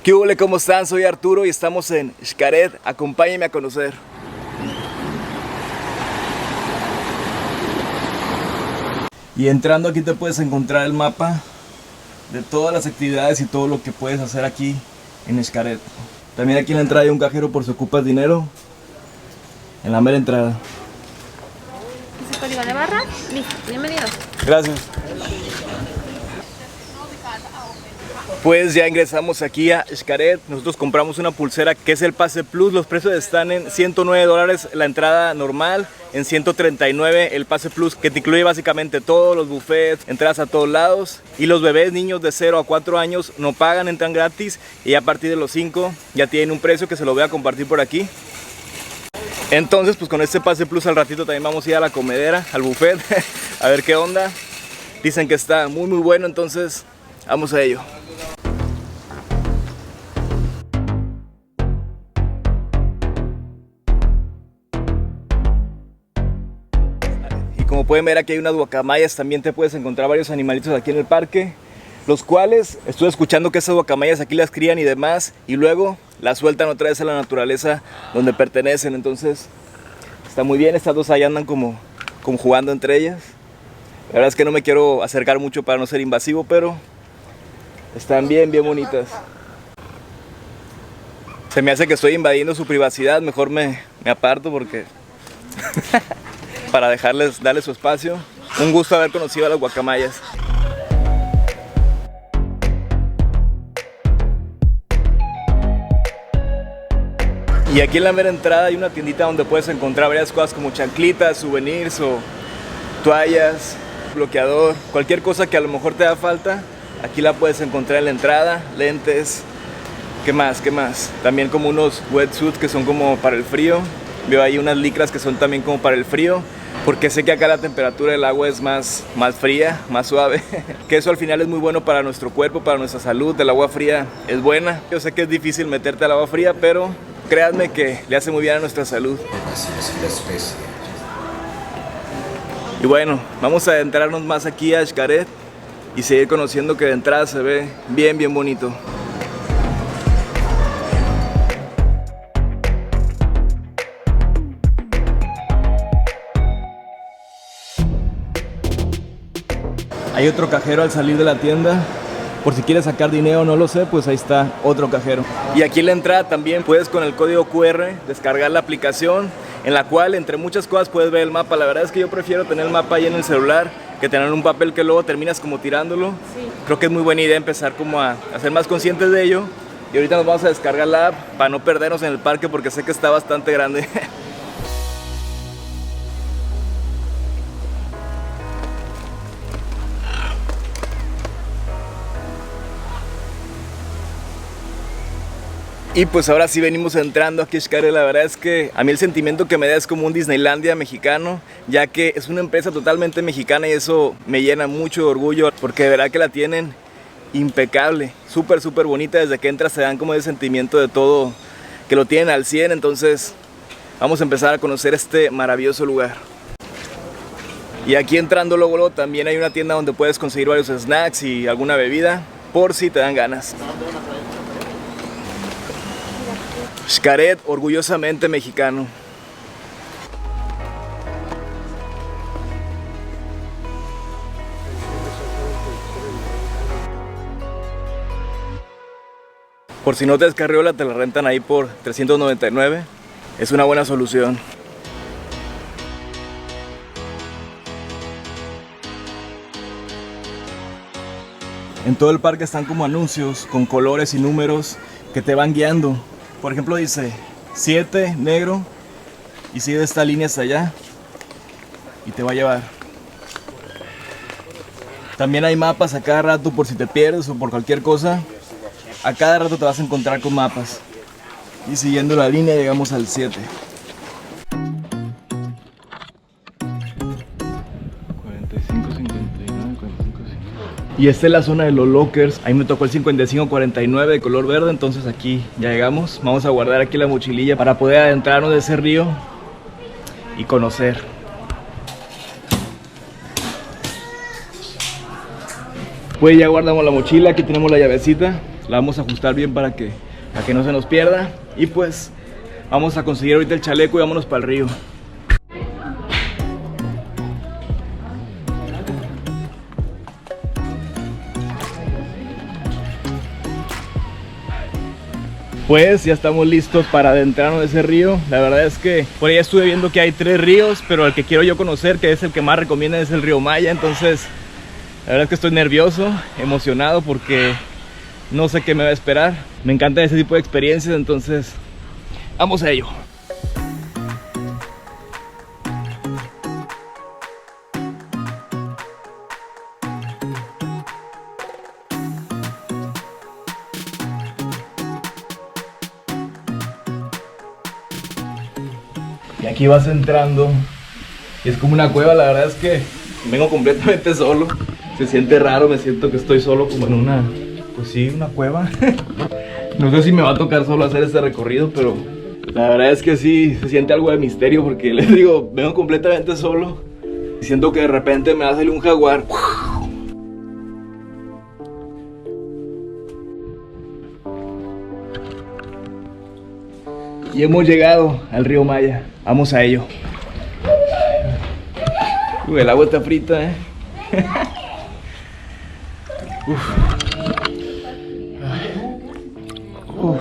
¿Qué hubo? ¿Cómo están? Soy Arturo y estamos en Xcaret. Acompáñenme a conocer. Y entrando aquí te puedes encontrar el mapa de todas las actividades y todo lo que puedes hacer aquí en Xcaret. También aquí en la entrada hay un cajero por si ocupas dinero. En la mera entrada. Ese código de barra, listo, bienvenidos. Gracias. Pues ya ingresamos aquí a Xcaret. Nosotros compramos una pulsera que es el Pase Plus. Los precios están en $109 la entrada normal, en 139 el Pase Plus, que te incluye básicamente todos los buffets, entradas a todos lados. Y los bebés, niños de 0 a 4 años no pagan, entran gratis. Y a partir de los 5 ya tienen un precio que se lo voy a compartir por aquí. Entonces pues con este Pase Plus al ratito también vamos a ir a la comedera, al buffet, a ver qué onda. Dicen que está muy bueno, entonces vamos a ello. Como pueden ver, aquí hay unas guacamayas. También te puedes encontrar varios animalitos aquí en el parque, los cuales estuve escuchando que esas guacamayas aquí las crían y demás, y luego las sueltan otra vez a la naturaleza donde pertenecen. Entonces está muy bien. Estas dos ahí andan como jugando entre ellas. La verdad es que no me quiero acercar mucho para no ser invasivo, pero están bien bonitas. Se me hace que estoy invadiendo su privacidad. Mejor me aparto porque para darles su espacio. Un gusto haber conocido a las guacamayas. Y aquí en la mera entrada hay una tiendita donde puedes encontrar varias cosas como chanclitas, souvenirs o toallas, bloqueador, cualquier cosa que a lo mejor te da falta. Aquí la puedes encontrar en la entrada, lentes. ¿Qué más? También como unos wetsuits que son como para el frío. Veo ahí unas licras que son también como para el frío, porque sé que acá la temperatura del agua es más fría, más suave. Que eso al final es muy bueno para nuestro cuerpo, para nuestra salud. El agua fría es buena. Yo sé que es difícil meterte al agua fría, pero créanme que le hace muy bien a nuestra salud. Y bueno, vamos a adentrarnos más aquí a Xcaret y seguir conociendo, que de entrada se ve bien bonito. Hay otro cajero al salir de la tienda, por si quieres sacar dinero, no lo sé, pues ahí está otro cajero. Y aquí en la entrada también puedes con el código QR descargar la aplicación, en la cual entre muchas cosas puedes ver el mapa. La verdad es que yo prefiero tener el mapa ahí en el celular que tener un papel que luego terminas como tirándolo. Sí. Creo que es muy buena idea empezar como a ser más conscientes de ello. Y ahorita nos vamos a descargar la app para no perdernos en el parque, porque sé que está bastante grande. Y pues ahora sí venimos entrando aquí a Xcaret. La verdad es que a mí el sentimiento que me da es como un Disneylandia mexicano, ya que es una empresa totalmente mexicana y eso me llena mucho de orgullo, porque de verdad que la tienen impecable, súper bonita. Desde que entras te dan como ese sentimiento de todo, que lo tienen al 100. Entonces vamos a empezar a conocer este maravilloso lugar. Y aquí entrando luego también hay una tienda donde puedes conseguir varios snacks y alguna bebida, por si te dan ganas. Xcaret, orgullosamente mexicano. Por si no te descarriola, te la rentan ahí por $399. Es una buena solución. En todo el parque están como anuncios con colores y números que te van guiando. Por ejemplo dice 7 negro y sigue esta línea hasta allá y te va a llevar. También hay mapas a cada rato por si te pierdes o por cualquier cosa. A cada rato te vas a encontrar con mapas. Y siguiendo la línea llegamos al 7. Y esta es la zona de los lockers. Ahí me tocó el 5549 de color verde, entonces aquí ya llegamos. Vamos a guardar aquí la mochililla para poder adentrarnos de ese río y conocer. Pues ya guardamos la mochila, aquí tenemos la llavecita. La vamos a ajustar bien para que no se nos pierda. Y pues vamos a conseguir ahorita el chaleco y vámonos para el río. Pues ya estamos listos para adentrarnos en ese río. La verdad es que por ahí estuve viendo que hay 3 ríos, pero el que quiero yo conocer, que es el que más recomiendan, es el río Maya. Entonces la verdad es que estoy nervioso, emocionado, porque no sé qué me va a esperar. Me encanta ese tipo de experiencias, entonces vamos a ello. Y aquí vas entrando y es como una cueva. La verdad es que vengo completamente solo. Se siente raro, me siento que estoy solo como en una, pues sí, una cueva. No sé si me va a tocar solo hacer este recorrido, pero la verdad es que sí, se siente algo de misterio, porque les digo, vengo completamente solo y siento que de repente me va a salir un jaguar. Y hemos llegado al río Maya. Vamos a ello. El agua está frita, Uf. Uf.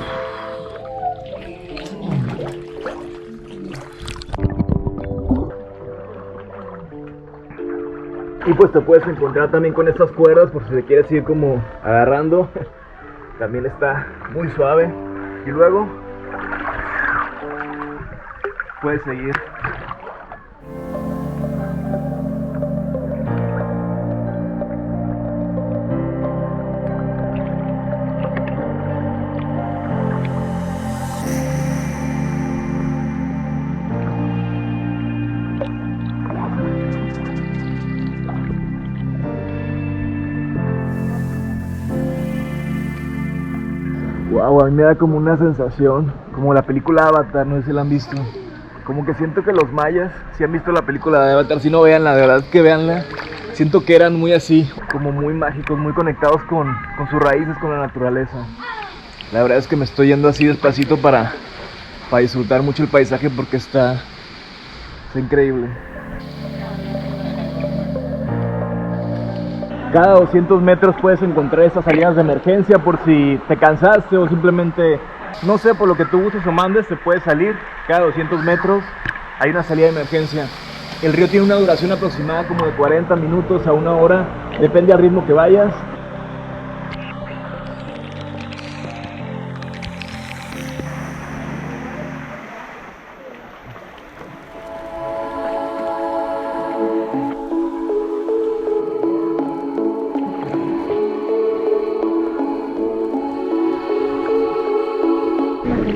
Y pues te puedes encontrar también con estas cuerdas por si te quieres ir como agarrando. También está muy suave. Y luego puedes seguir. Wow, a mí me da como una sensación, como la película Avatar, no sé si la han visto. Como que siento que los mayas, si han visto la película de Avatar, si no, véanla, de verdad que véanla. Siento que eran muy así, como muy mágicos, muy conectados con sus raíces, con la naturaleza. La verdad es que me estoy yendo así despacito para disfrutar mucho el paisaje, porque está increíble. Cada 200 metros puedes encontrar estas salidas de emergencia por si te cansaste o simplemente, no sé, por lo que tú gustes o mandes, te puedes salir. Cada 200 metros hay una salida de emergencia. El río tiene una duración aproximada como de 40 minutos a 1 hora, depende al ritmo que vayas.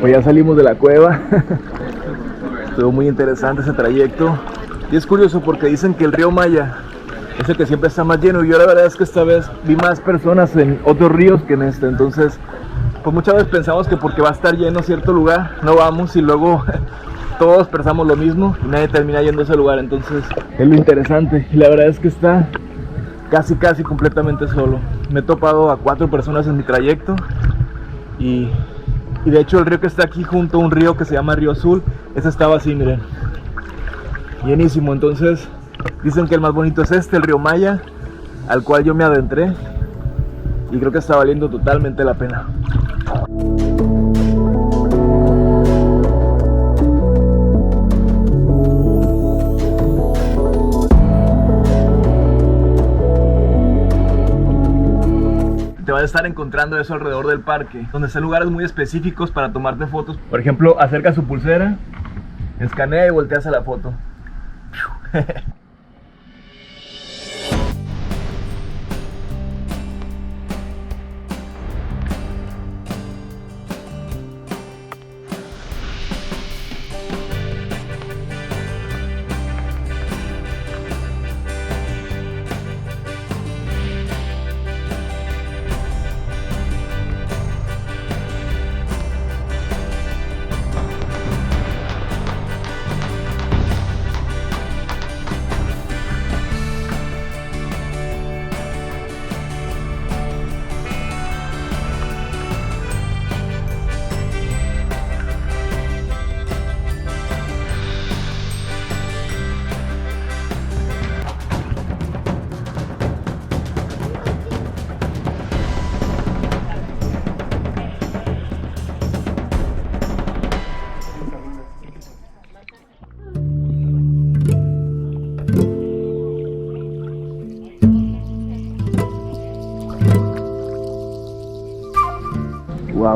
Pues ya salimos de la cueva. Estuvo muy interesante ese trayecto. Y es curioso porque dicen que el río Maya es el que siempre está más lleno. Y yo la verdad es que esta vez vi más personas en otros ríos que en este. Entonces, pues muchas veces pensamos que porque va a estar lleno cierto lugar, no vamos, y luego todos pensamos lo mismo y nadie termina yendo a ese lugar. Entonces, es lo interesante. Y la verdad es que está casi completamente solo. Me he topado a 4 personas en mi trayecto. Y de hecho el río que está aquí junto a un río que se llama Río Azul, ese estaba así, miren, llenísimo. Entonces dicen que el más bonito es este, el río Maya, al cual yo me adentré y creo que está valiendo totalmente la pena. Te vas a estar encontrando eso alrededor del parque, donde están lugares muy específicos para tomarte fotos. Por ejemplo, acerca su pulsera, escanea y volteas a la foto.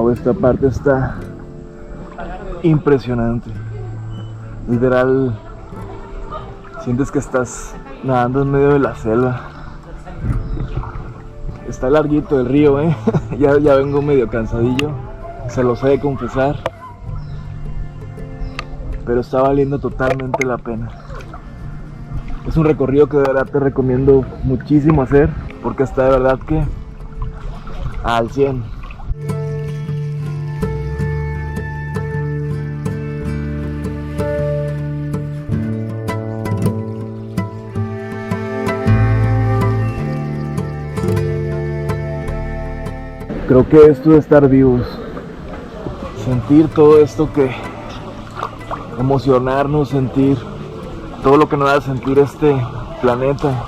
Wow, esta parte está impresionante. Literal, sientes que estás nadando en medio de la selva. Está larguito el río, ya vengo medio cansadillo, se los he de confesar, pero está valiendo totalmente la pena. Es un recorrido que de verdad te recomiendo muchísimo hacer, porque está de verdad que al 100. Creo que esto de estar vivos, sentir todo esto que emocionarnos, sentir todo lo que nos da a sentir este planeta.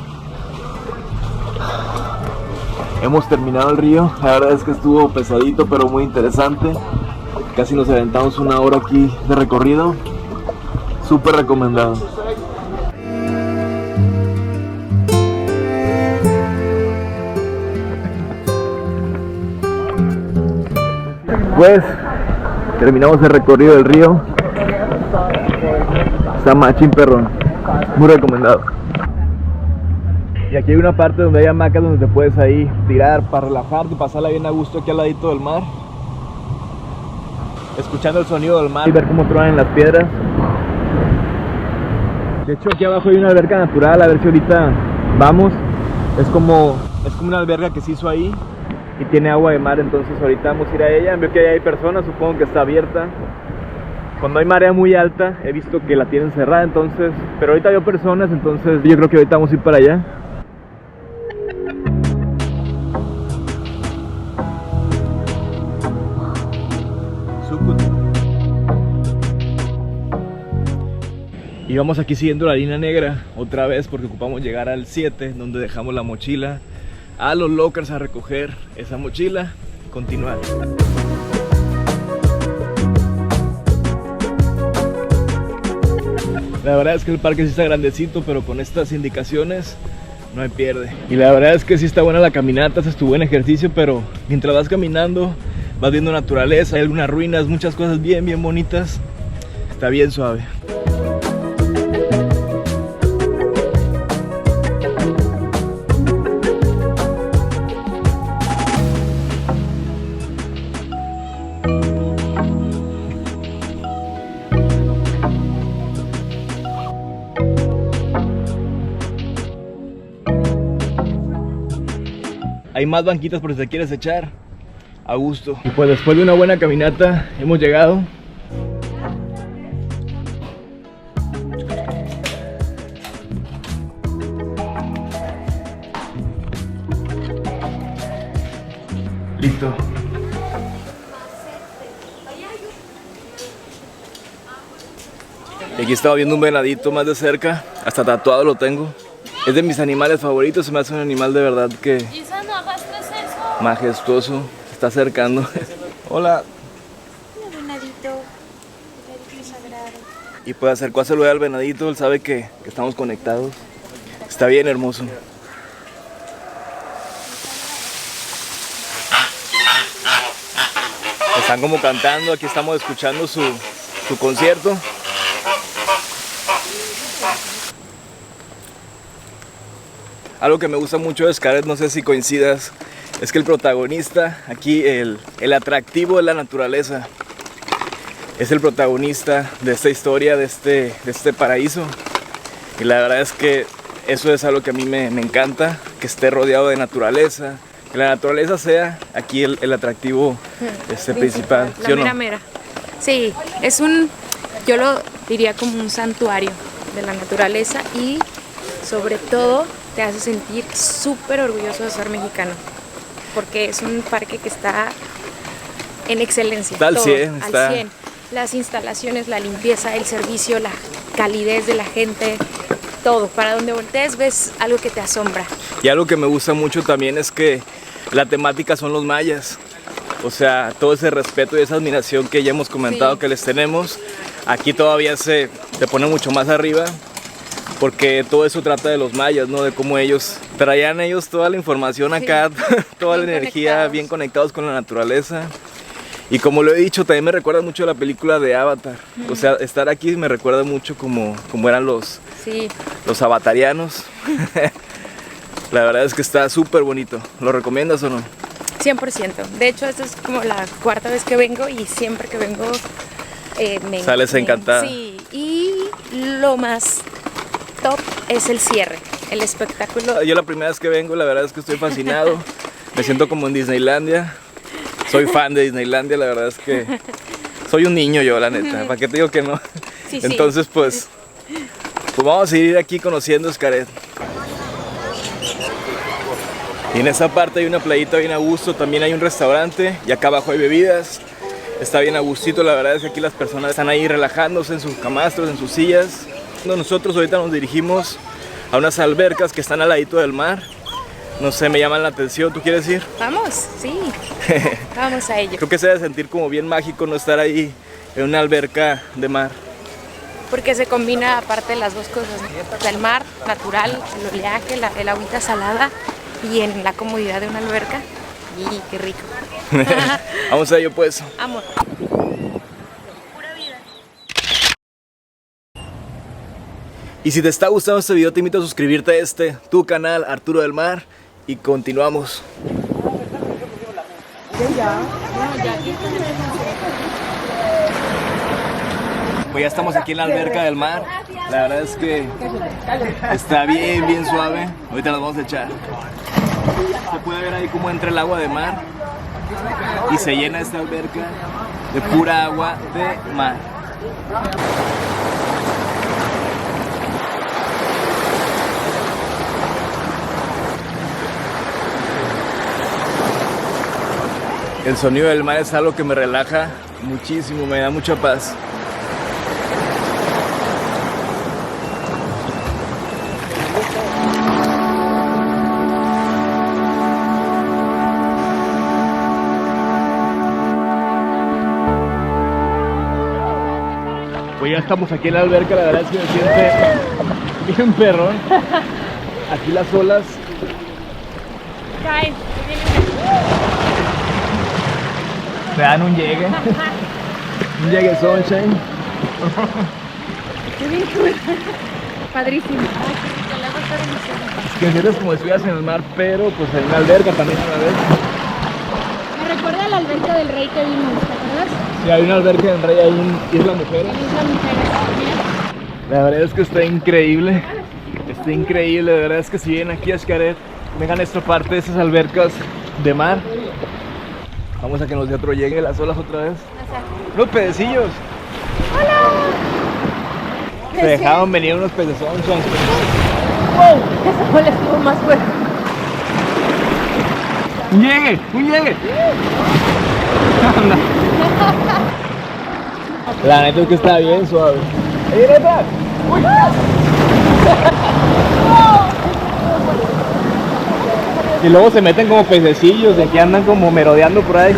Hemos terminado el río, la verdad es que estuvo pesadito pero muy interesante. Casi nos aventamos 1 hora aquí de recorrido, súper recomendado. Pues terminamos el recorrido del río. Está machín perrón, muy recomendado. Y aquí hay una parte donde hay hamacas donde te puedes ahí tirar para relajarte y pasarla bien a gusto aquí al ladito del mar, escuchando el sonido del mar y ver cómo truenan las piedras. De hecho aquí abajo hay una alberca natural, a ver si ahorita vamos. Es como una alberca que se hizo ahí y tiene agua de mar, entonces ahorita vamos a ir a ella. Veo que ahí hay personas, supongo que está abierta. Cuando hay marea muy alta he visto que la tienen cerrada, entonces, pero ahorita veo personas, entonces yo creo que ahorita vamos a ir para allá. Y vamos aquí siguiendo la línea negra otra vez porque ocupamos llegar al 7, donde dejamos la mochila, a los lockers a recoger esa mochila y continuar. La verdad es que el parque sí está grandecito, pero con estas indicaciones no hay pierde. Y la verdad es que sí está buena la caminata, haces tu buen ejercicio, pero mientras vas caminando vas viendo naturaleza, hay algunas ruinas, muchas cosas bien bonitas. Está bien suave. Hay más banquitas por si te quieres echar a gusto. Y pues después de una buena caminata hemos llegado. Listo. Y aquí estaba viendo un venadito más de cerca, hasta tatuado lo tengo. Es de mis animales favoritos, se me hace un animal de verdad que majestuoso, se está acercando. Hola. Hola, venadito. Venadito sagrado. Y pues acercó a saludar al venadito, él sabe que estamos conectados. Está bien hermoso. Están como cantando, aquí estamos escuchando su concierto. Algo que me gusta mucho de Xcaret, no sé si coincidas, es que el protagonista, aquí el atractivo es la naturaleza. Es el protagonista de esta historia, de este paraíso. Y la verdad es que eso es algo que a mí me encanta, que esté rodeado de naturaleza. Que la naturaleza sea aquí el atractivo principal. La mera mera. Sí, yo lo diría como un santuario de la naturaleza y sobre todo te hace sentir súper orgulloso de ser mexicano, porque es un parque que está en excelencia. Está al 100. Al 100. Las instalaciones, la limpieza, el servicio, la calidez de la gente, todo. Para donde voltees ves algo que te asombra. Y algo que me gusta mucho también es que la temática son los mayas. O sea, todo ese respeto y esa admiración que ya hemos comentado que les tenemos, aquí todavía se pone mucho más arriba. Porque todo eso trata de los mayas, ¿no? De cómo ellos traían toda la información acá, toda la energía, bien conectados con la naturaleza. Y como lo he dicho, también me recuerda mucho a la película de Avatar. O sea, estar aquí me recuerda mucho como eran los avatarianos. La verdad es que está súper bonito. ¿Lo recomiendas o no? 100%. De hecho, esta es como la cuarta vez que vengo y siempre que vengo sales encantada. Sí, y lo más top es el cierre, el espectáculo. Yo la primera vez que vengo, la verdad es que estoy fascinado. Me siento como en Disneylandia. Soy fan de Disneylandia, la verdad es que soy un niño yo, la neta. ¿Para qué te digo que no? Sí, entonces, pues vamos a seguir aquí conociendo Xcaret. Y en esa parte hay una playita bien a gusto, también hay un restaurante y acá abajo hay bebidas. Está bien a gustito, la verdad es que aquí las personas están ahí relajándose en sus camastros, en sus sillas. Nosotros ahorita nos dirigimos a unas albercas que están al ladito del mar. No sé, me llaman la atención, ¿tú quieres ir? Vamos, sí, vamos a ello. Creo que se debe sentir como bien mágico no estar ahí en una alberca de mar. Porque se combina aparte las dos cosas, ¿no? El mar natural, el oleaje, el agüita salada y en la comodidad de una alberca. ¡Y qué rico! Vamos a ello pues. Amor. Y si te está gustando este video, te invito a suscribirte a tu canal, Arturo del Mar, y continuamos. Pues ya estamos aquí en la alberca del mar. La verdad es que está bien suave. Ahorita nos vamos a echar. Se puede ver ahí cómo entra el agua de mar y se llena esta alberca de pura agua de mar. El sonido del mar es algo que me relaja muchísimo, me da mucha paz. Pues ya estamos aquí en la alberca, la verdad es que me siente bien perrón. Aquí las olas Caen. te dan un llegue. Un llegue sunshine. Qué bien cool. Padrísimo. Que sientes como si estuvieras en el mar, pero pues en una alberca también a la vez. Me recuerda a la alberca del rey que vimos, ¿te acuerdas? Sí, hay una alberca en Rey, hay en Isla Mujeres. En Isla Mujeres. La verdad es que está increíble. Está increíble, la verdad es que si vienen aquí a Xcaret, vengan a esta parte de esas albercas de mar. Vamos a que nos dé otro llegue las olas otra vez. Unos pececillos. ¡Hola! Se dejaron venir unos pecesones. ¡Wow! Esa ola estuvo más fuerte. ¡Un llegue! ¡Un llegue! La neta es que está bien suave. ¡Ey, neta! ¡Uy! Y luego se meten como pececillos de que andan como merodeando por ahí.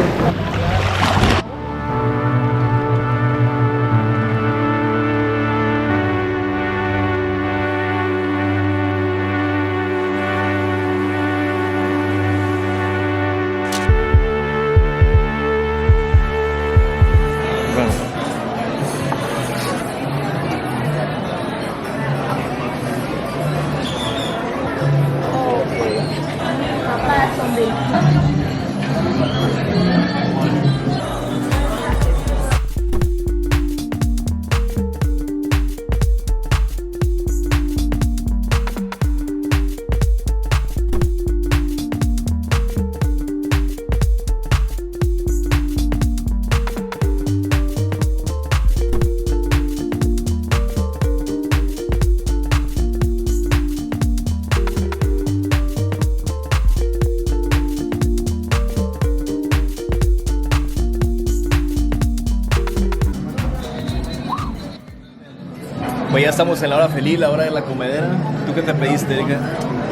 Pues ya estamos en la hora feliz, la hora de la comedera. ¿Tú qué te pediste, Erika?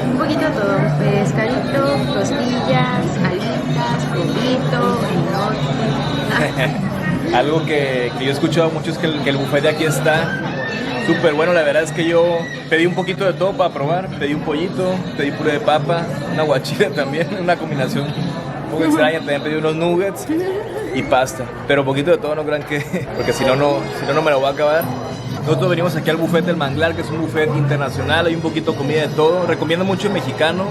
Un poquito de todo. Pescadito, costillas, alitas, pollito, elote. Algo que yo he escuchado mucho es que el buffet de aquí está súper bueno. La verdad es que yo pedí un poquito de todo para probar. Pedí un pollito, pedí puré de papa, una guachila también, una combinación un poco extraña. También pedí unos nuggets. y pasta. Pero poquito de todo, no crean que, porque si no, no me lo voy a acabar. Nosotros venimos aquí al buffet del Manglar, que es un buffet internacional, hay un poquito de comida de todo. Recomiendo mucho el mexicano,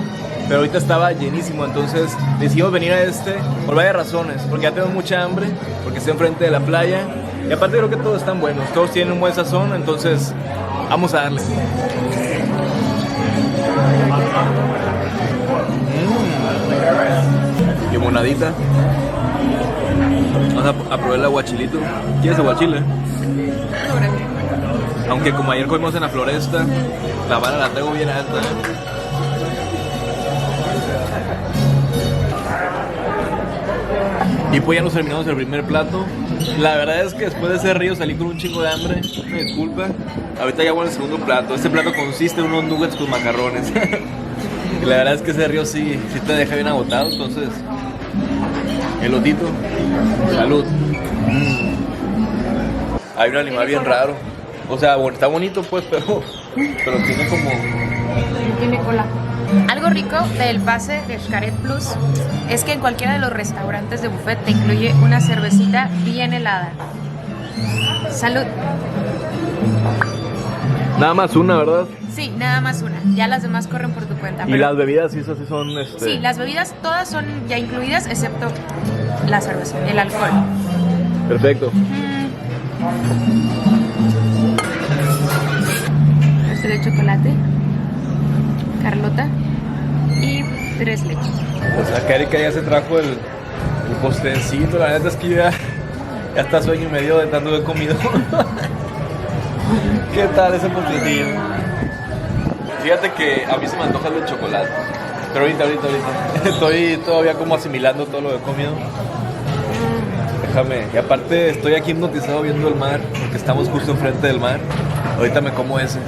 pero ahorita estaba llenísimo, entonces decidimos venir a este por varias razones. Porque ya tengo mucha hambre, porque está enfrente de la playa, y aparte creo que todos están buenos, todos tienen un buen sazón, entonces vamos a darle. Limonadita. Vamos a probar el aguachilito. ¿Quieres aguachile? Aunque como ayer comimos en la Floresta, la vara la traigo bien alta. Y pues ya nos terminamos el primer plato. La verdad es que después de ese río salí con un chingo de hambre. Me disculpa. Ahorita ya voy al segundo plato. Este plato consiste en unos nuggets con macarrones. Y la verdad es que ese río sí te deja bien agotado. Entonces, elotito. Salud. Hay un animal bien raro. O sea, bueno, está bonito pues, pero tiene como... Tiene cola. Algo rico del pase de Xcaret Plus es que en cualquiera de los restaurantes de buffet te incluye una cervecita bien helada. Salud. Nada más una, ¿verdad? Sí, nada más una. Ya las demás corren por tu cuenta. Y las bebidas, sí, esas sí son... Sí, las bebidas todas son ya incluidas, excepto la cerveza, el alcohol. Perfecto. Este de chocolate, Carlota y 3 leches. Pues acá Erika ya se trajo el postrecito. La neta es que yo ya está sueño y medio de tanto que he comido. ¿Qué tal ese postrecillo? Fíjate que a mí se me antoja el de chocolate. Pero ahorita. Estoy todavía como asimilando todo lo que he comido. Déjame. Y aparte estoy aquí hipnotizado viendo el mar, porque estamos justo enfrente del mar. Ahorita me como ese.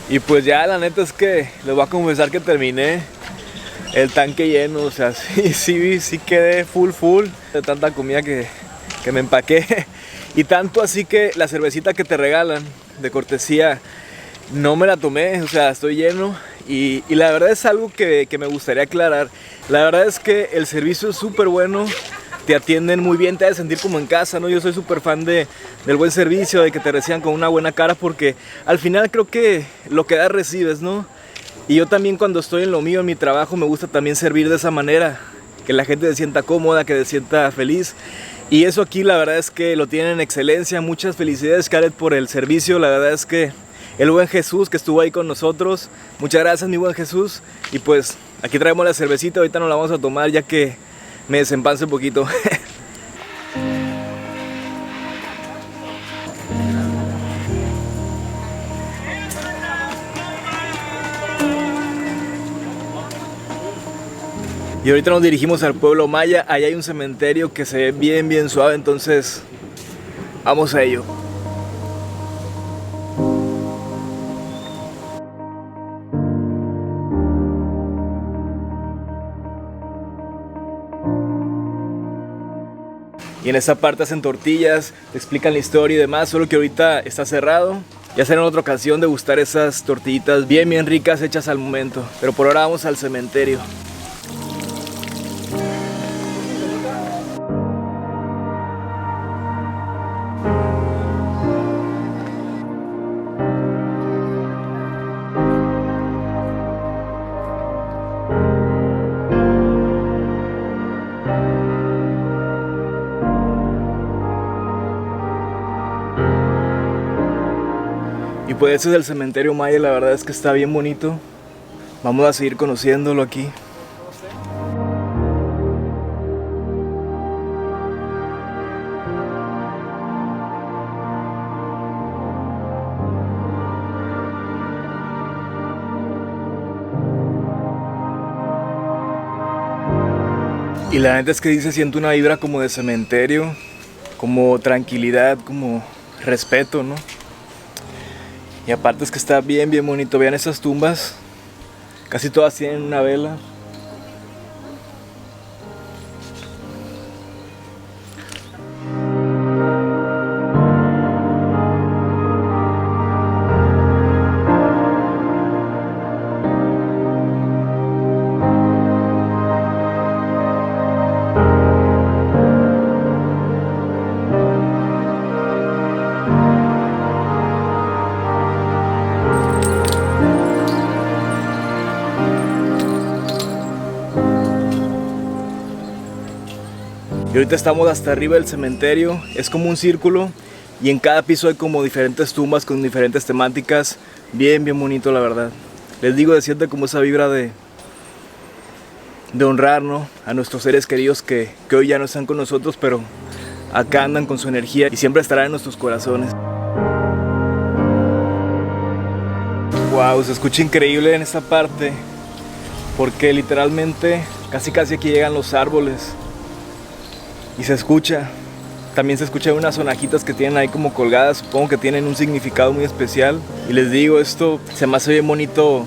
Y pues ya la neta es que les voy a confesar que terminé el tanque lleno. O sea, sí quedé full de tanta comida que me empaqué. Y tanto así que la cervecita que te regalan de cortesía no me la tomé. O sea, estoy lleno. Y la verdad es algo que me gustaría aclarar. La verdad es que el servicio es súper bueno. Te atienden muy bien, te hace sentir como en casa, ¿no? Yo soy súper fan del buen servicio, de que te reciban con una buena cara, porque al final creo que lo que das recibes, ¿no? Y yo también cuando estoy en lo mío, en mi trabajo, me gusta también servir de esa manera, que la gente se sienta cómoda, que se sienta feliz. Y eso aquí la verdad es que lo tienen en excelencia. Muchas felicidades, Xcaret, por el servicio. La verdad es que el buen Jesús que estuvo ahí con nosotros, muchas gracias, mi buen Jesús. Y pues aquí traemos la cervecita, ahorita nos la vamos a tomar ya que me desempance un poquito. Y ahorita nos dirigimos al pueblo maya. Allá hay un cementerio que se ve bien suave, entonces vamos a ello. Y en esa parte hacen tortillas, te explican la historia y demás, solo que ahorita está cerrado. Ya será en otra ocasión degustar esas tortillitas bien ricas hechas al momento. Pero por ahora vamos al cementerio. Y pues ese es el cementerio maya, la verdad es que está bien bonito. Vamos a seguir conociéndolo aquí. Y la neta es que sí se siente una vibra como de cementerio, como tranquilidad, como respeto, ¿no? Y aparte es que está bien bonito. Vean esas tumbas, casi todas tienen una vela. ahorita estamos hasta arriba del cementerio, es como un círculo y en cada piso hay como diferentes tumbas con diferentes temáticas, bien bonito la verdad. Les digo, se siente como esa vibra de honrar, ¿no?, a nuestros seres queridos que hoy ya no están con nosotros, pero acá andan con su energía y siempre estarán en nuestros corazones. Wow, se escucha increíble en esta parte, porque literalmente casi aquí llegan los árboles y se escucha. También se escuchan unas sonajitas que tienen ahí como colgadas, supongo que tienen un significado muy especial. Y les digo, esto se me hace bien bonito,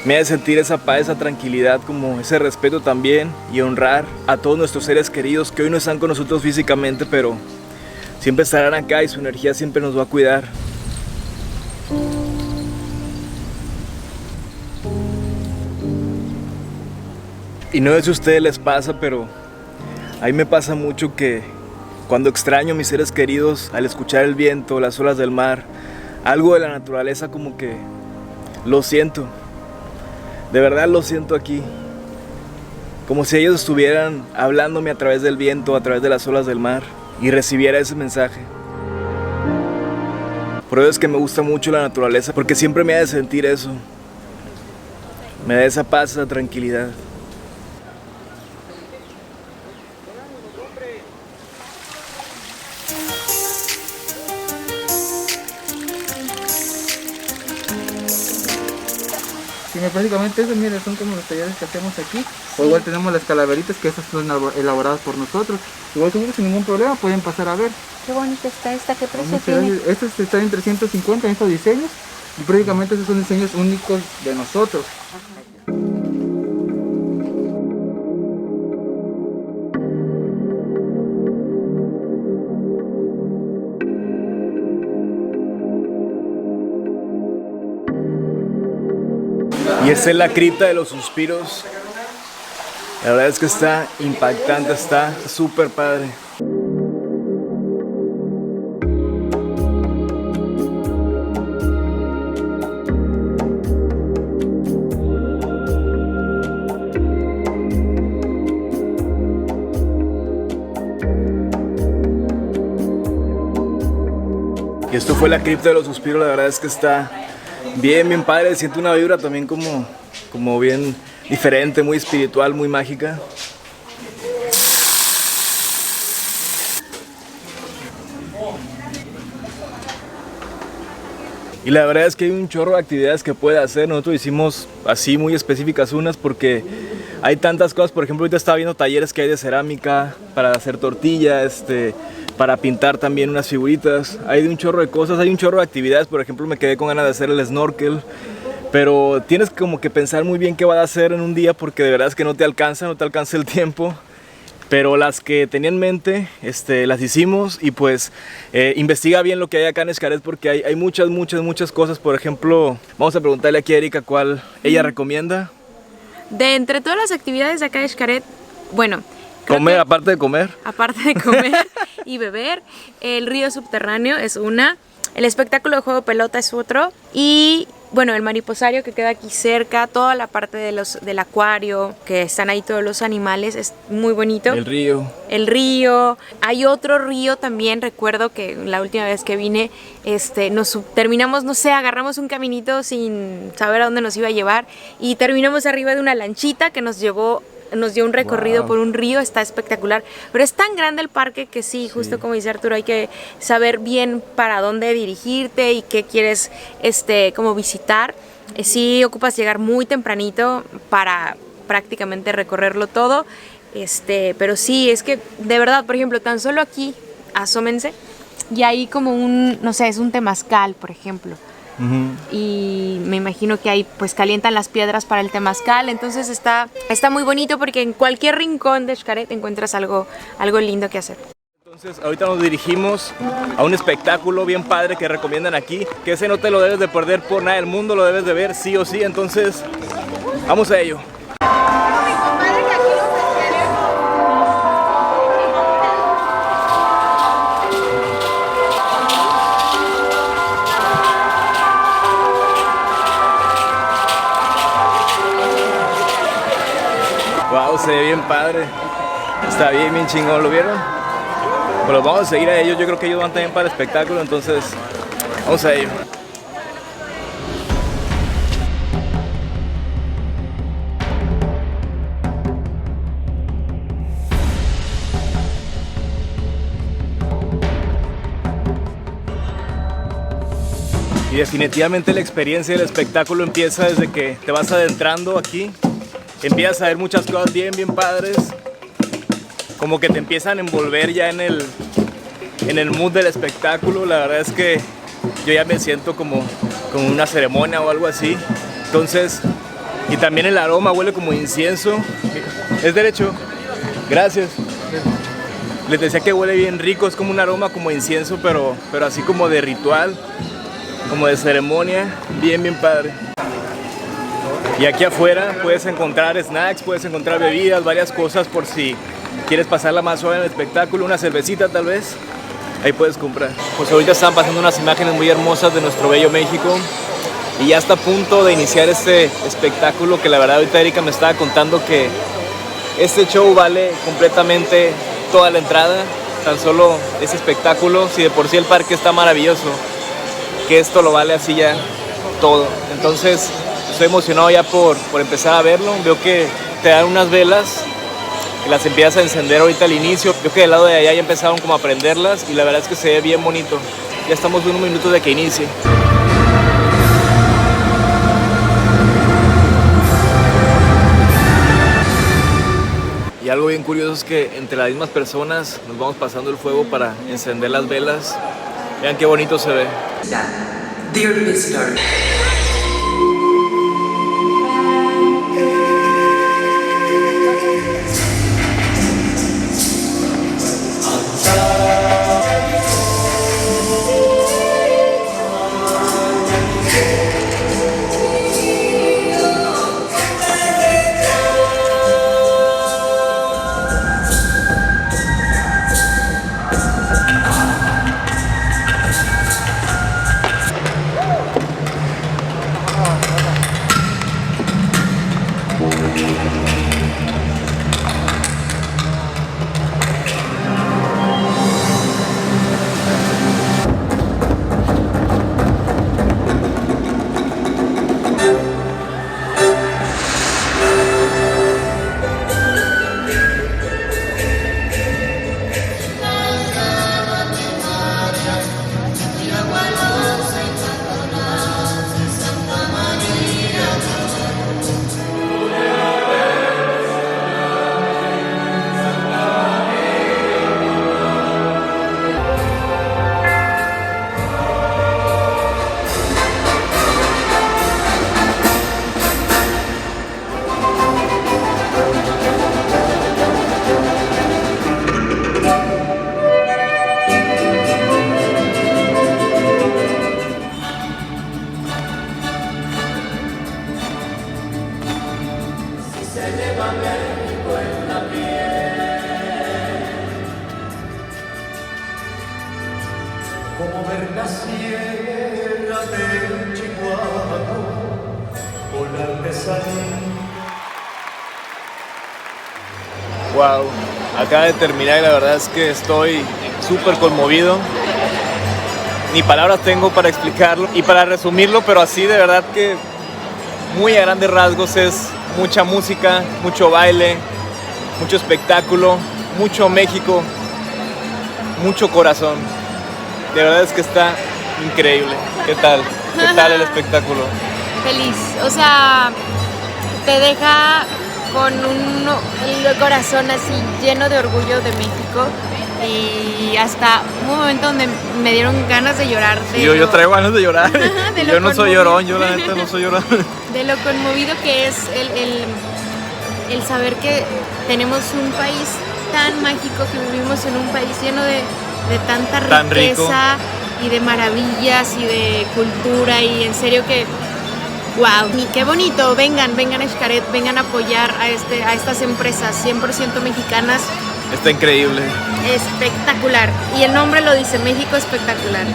me hace sentir esa paz, esa tranquilidad, como ese respeto también, y honrar a todos nuestros seres queridos que hoy no están con nosotros físicamente, pero siempre estarán acá y su energía siempre nos va a cuidar. Y no sé si a ustedes les pasa, pero a mí me pasa mucho que cuando extraño a mis seres queridos, al escuchar el viento, las olas del mar, algo de la naturaleza, como que lo siento. De verdad lo siento aquí. Como si ellos estuvieran hablándome a través del viento, a través de las olas del mar, y recibiera ese mensaje. Por eso es que me gusta mucho la naturaleza, porque siempre me hace sentir eso. Me da esa paz, esa tranquilidad. Sí, prácticamente eso, mira, son como los talleres que hacemos aquí. O igual tenemos las calaveritas, que esas son elaboradas por nosotros. Igual sin ningún problema pueden pasar a ver. Qué bonita está esta, ¿qué precio Muchas tiene? gracias. Estos están en 350 en estos diseños. Y prácticamente esos son diseños únicos de nosotros. Y esta es la cripta de los suspiros. La verdad es que está impactante, está súper padre. Y esto fue la cripta de los suspiros, la verdad es que está bien padre, siento una vibra también como bien diferente, muy espiritual, muy mágica. Y la verdad es que hay un chorro de actividades que puede hacer. Nosotros hicimos así muy específicas unas porque hay tantas cosas. Por ejemplo, ahorita estaba viendo talleres que hay de cerámica para hacer tortillas, para pintar también unas figuritas. Hay de un chorro de cosas, hay un chorro de actividades. Por ejemplo, me quedé con ganas de hacer el snorkel. Pero tienes como que pensar muy bien qué vas a hacer en un día, porque de verdad es que no te alcanza el tiempo. Pero las que tenía en mente, las hicimos. Y pues investiga bien lo que hay acá en Xcaret, porque hay muchas cosas. Por ejemplo, vamos a preguntarle aquí a Erika cuál ella recomienda. De entre todas las actividades de acá de Xcaret, bueno, comer, aparte de comer y beber, el río subterráneo es una, el espectáculo de juego de pelota es otro, y bueno, el mariposario que queda aquí cerca, toda la parte del acuario, que están ahí todos los animales, es muy bonito. El río. Hay otro río también, recuerdo que la última vez que vine, terminamos, no sé, agarramos un caminito sin saber a dónde nos iba a llevar y terminamos arriba de una lanchita que nos dio un recorrido por un río, está espectacular. Pero es tan grande el parque que sí, justo como dice Arturo, hay que saber bien para dónde dirigirte y qué quieres como visitar. Sí ocupas llegar muy tempranito para prácticamente recorrerlo todo. Pero sí, es que de verdad, por ejemplo, tan solo aquí, asómense, y hay como no sé, es un temazcal, por ejemplo. Y me imagino que ahí pues calientan las piedras para el temazcal, entonces está muy bonito porque en cualquier rincón de Xcaret encuentras algo lindo que hacer. Entonces ahorita nos dirigimos a un espectáculo bien padre que recomiendan aquí, que ese no te lo debes de perder por nada del mundo, lo debes de ver sí o sí, entonces vamos a ello. Wow, se ve bien padre. Está bien, bien chingón, ¿lo vieron? Pero vamos a seguir a ellos, yo creo que ellos van también para el espectáculo, entonces vamos a ello. Y definitivamente la experiencia del espectáculo empieza desde que te vas adentrando aquí. Empiezas a ver muchas cosas bien, bien padres. Como que te empiezan a envolver ya en el mood del espectáculo. La verdad es que yo ya me siento como una ceremonia o algo así. Entonces, y también el aroma huele como incienso. ¿Es derecho? Gracias. Les decía que huele bien rico, es como un aroma como incienso, pero así como de ritual, como de ceremonia, bien, bien padre. Y aquí afuera puedes encontrar snacks, puedes encontrar bebidas, varias cosas por si quieres pasarla más suave en el espectáculo, una cervecita tal vez, ahí puedes comprar. Pues ahorita están pasando unas imágenes muy hermosas de nuestro bello México y ya está a punto de iniciar este espectáculo que la verdad ahorita Erika me estaba contando que este show vale completamente toda la entrada, tan solo ese espectáculo, si de por sí el parque está maravilloso, que esto lo vale así ya todo. Entonces estoy emocionado ya por empezar a verlo. Veo que te dan unas velas que las empiezas a encender ahorita al inicio. Veo que del lado de allá ya empezaron como a prenderlas y la verdad es que se ve bien bonito. Ya estamos a unos minutos de que inicie. Y algo bien curioso es que entre las mismas personas nos vamos pasando el fuego para encender las velas. Vean qué bonito se ve. Dear visitor. Como ver la sierra del Chihuahua con artesanía. Wow, acaba de terminar y la verdad es que estoy súper conmovido. Ni palabras tengo para explicarlo y para resumirlo, pero así de verdad que muy a grandes rasgos es mucha música, mucho baile, mucho espectáculo, mucho México, mucho corazón. De verdad es que está increíble. ¿Qué tal? ¿Qué tal el espectáculo? Feliz, o sea, te deja con el corazón así lleno de orgullo de México y hasta un momento donde me dieron ganas de llorar. Yo traigo ganas de llorar. Yo no soy llorón, yo la neta no soy llorón. De lo conmovido que es el saber que tenemos un país tan mágico, que vivimos en un país lleno de tanta riqueza y de maravillas y de cultura, y en serio que wow, qué bonito. Vengan a Xcaret, vengan a apoyar a estas empresas 100% mexicanas. Está increíble. Espectacular. Y el nombre lo dice, México espectacular.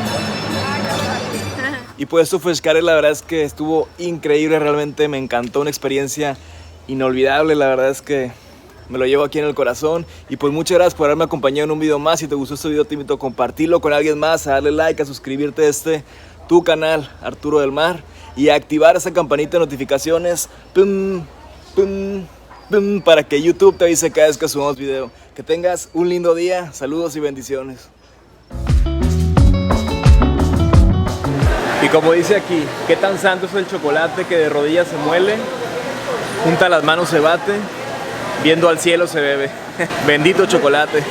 Y pues esto fue Xcaret, la verdad es que estuvo increíble, realmente me encantó, una experiencia inolvidable, la verdad es que me lo llevo aquí en el corazón. Y pues muchas gracias por haberme acompañado en un video más. Si te gustó este video te invito a compartirlo con alguien más, a darle like, a suscribirte a tu canal, Arturo del Mar, y a activar esa campanita de notificaciones, pum, pum, pum, para que YouTube te avise cada vez que subamos video. Que tengas un lindo día, saludos y bendiciones. Y como dice aquí, qué tan santo es el chocolate que de rodillas se muele, junta las manos se bate, viendo al cielo se bebe. Bendito chocolate.